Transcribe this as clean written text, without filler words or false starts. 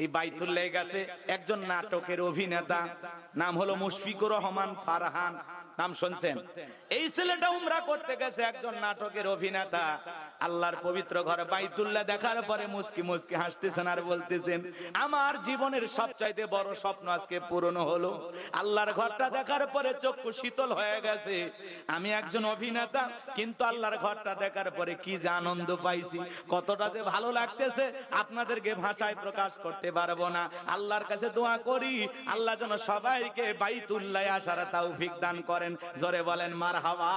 এই বাইতুল্লাহ গেছে একজন নাটকের অভিনেতা, নাম হলো মুশফিকুর রহমান ফারহান, নাম শুনছেন? এই ছেলেটা উমরা করতে গেছে, একজন নাটকের অভিনেতা। আল্লাহর পবিত্র ঘর বাইতুল্লাহ দেখার পরে মুস্কি মুস্কি হাসতেছেন আর বলতেছেন, আমার জীবনের সবচাইতে বড় স্বপ্ন আজকে পূরণ হলো। আল্লাহর ঘরটা দেখার পরে চক্ষু শীতল হয়ে গেছে। আমি একজন অভিনেতা, কিন্তু আল্লাহর ঘরটা দেখার পরে কি যে আনন্দ পাইছি, কতটা যে ভালো লাগতেছে আপনাদেরকে ভাষায় প্রকাশ করতে পারবো না। আল্লাহর কাছে দোয়া করি আল্লাহ যেন সবাইকে বাইতুল্লাহ আসার তৌফিক দান করেন। জোরে বলেন মারহাবা।